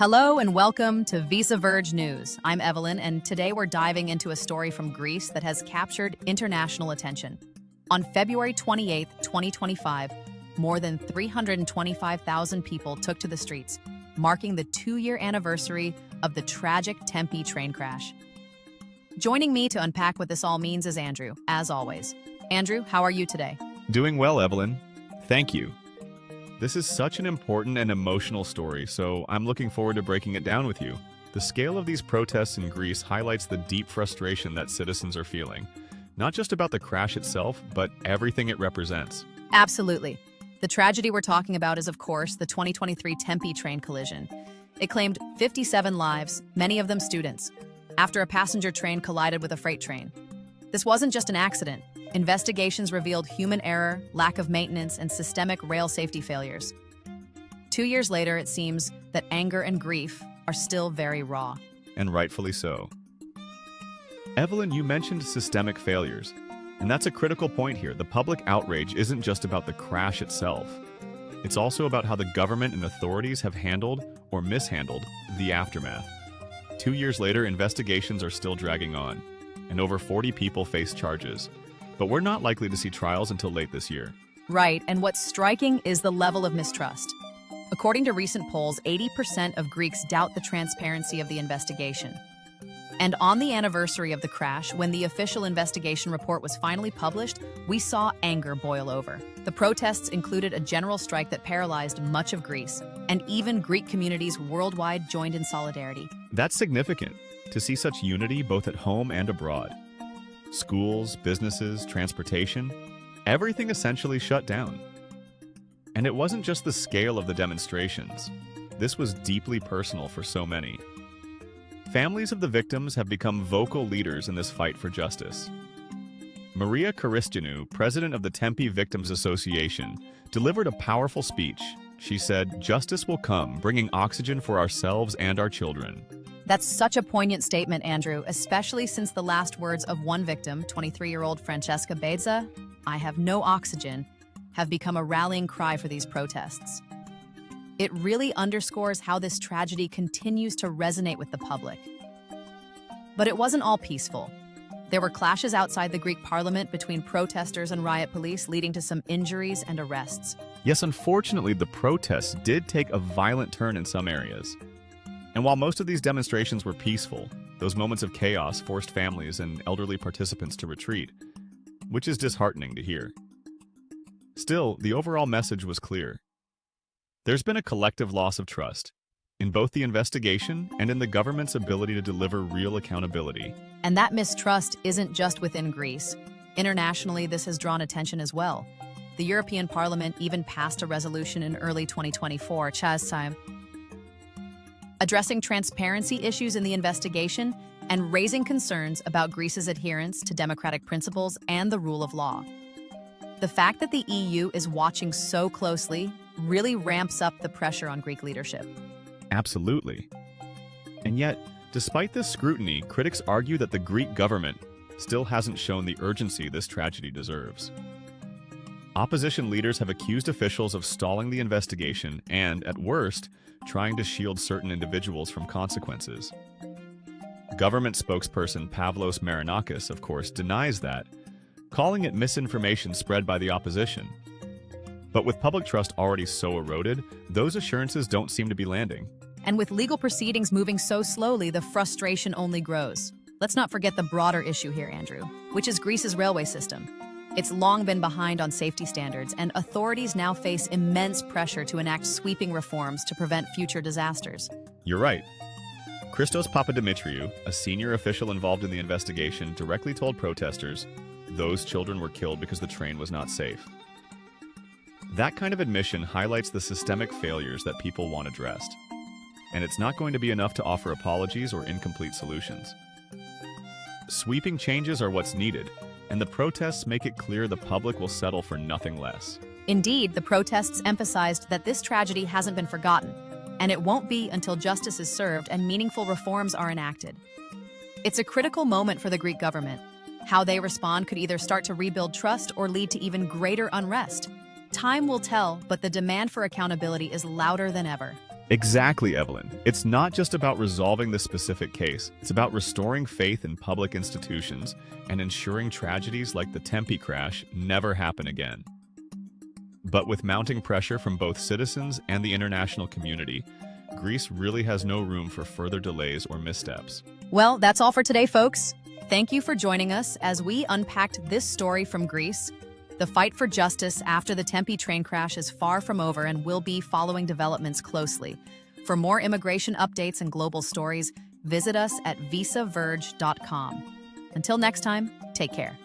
Hello and welcome to Visa Verge News. I'm Evelyn, and today we're diving into a story from Greece that has captured international attention. On February 28, 2025, more than 325,000 people took to the streets, marking the two-year anniversary of the tragic Tempi train crash. Joining me to unpack what this all means is Andrew, as always. Andrew, how are you today? Doing well, Evelyn. Thank you. This is such an important and emotional story, so I'm looking forward to breaking it down with you. The scale of these protests in Greece highlights the deep frustration that citizens are feeling, not just about the crash itself, but everything it represents. Absolutely. The tragedy we're talking about is, of course, the 2023 Tempi train collision. It claimed 57 lives, many of them students, after a passenger train collided with a freight train. This wasn't just an accident. Investigations revealed human error, lack of maintenance, and systemic rail safety failures. 2 years later, it seems that anger and grief are still very raw. And rightfully so. Evelyn, you mentioned systemic failures, and that's a critical point here. The public outrage isn't just about the crash itself. It's also about how the government and authorities have handled or mishandled the aftermath. 2 years later, investigations are still dragging on, and over 40 people face charges. But we're not likely to see trials until late this year. Right, and what's striking is the level of mistrust. According to recent polls, 80% of Greeks doubt the transparency of the investigation. And on the anniversary of the crash, when the official investigation report was finally published, we saw anger boil over. The protests included a general strike that paralyzed much of Greece, and even Greek communities worldwide joined in solidarity. That's significant, to see such unity both at home and abroad. Schools, businesses, transportation, everything essentially shut down. And it wasn't just the scale of the demonstrations. This was deeply personal for so many. Families of the victims have become vocal leaders in this fight for justice. Maria Christianou, president of the Tempi Victims Association, delivered a powerful speech. She said, "Justice will come, bringing oxygen for ourselves and our children." That's such a poignant statement, Andrew, especially since the last words of one victim, 23-year-old Francesca Beza, "I have no oxygen," have become a rallying cry for these protests. It really underscores how this tragedy continues to resonate with the public. But it wasn't all peaceful. There were clashes outside the Greek parliament between protesters and riot police, leading to some injuries and arrests. Yes, unfortunately, the protests did take a violent turn in some areas. And while most of these demonstrations were peaceful, those moments of chaos forced families and elderly participants to retreat, which is disheartening to hear. Still, the overall message was clear. There's been a collective loss of trust, in both the investigation and in the government's ability to deliver real accountability. And that mistrust isn't just within Greece. Internationally, this has drawn attention as well. The European Parliament even passed a resolution in early 2024, addressing transparency issues in the investigation and raising concerns about Greece's adherence to democratic principles and the rule of law. The fact that the EU is watching so closely really ramps up the pressure on Greek leadership. Absolutely. And yet, despite this scrutiny, critics argue that the Greek government still hasn't shown the urgency this tragedy deserves. Opposition leaders have accused officials of stalling the investigation and, at worst, trying to shield certain individuals from consequences. Government spokesperson Pavlos Marinakis, of course, denies that, calling it misinformation spread by the opposition. But with public trust already so eroded, those assurances don't seem to be landing. And with legal proceedings moving so slowly, the frustration only grows. Let's not forget the broader issue here, Andrew, which is Greece's railway system. It's long been behind on safety standards, and authorities now face immense pressure to enact sweeping reforms to prevent future disasters. You're right. Christos Papadimitriou, a senior official involved in the investigation, directly told protesters those children were killed because the train was not safe. That kind of admission highlights the systemic failures that people want addressed. And it's not going to be enough to offer apologies or incomplete solutions. Sweeping changes are what's needed, and the protests make it clear the public will settle for nothing less. Indeed, the protests emphasized that this tragedy hasn't been forgotten, and it won't be until justice is served and meaningful reforms are enacted. It's a critical moment for the Greek government. How they respond could either start to rebuild trust or lead to even greater unrest. Time will tell, but the demand for accountability is louder than ever. Exactly, Evelyn. It's not just about resolving the specific case. It's about restoring faith in public institutions and ensuring tragedies like the Tempi crash never happen again. But with mounting pressure from both citizens and the international community, Greece really has no room for further delays or missteps. Well, that's all for today, folks. Thank you for joining us as we unpacked this story from Greece. The fight for justice after the Tempi train crash is far from over, and we'll be following developments closely. For more immigration updates and global stories, visit us at visaverge.com. Until next time, take care.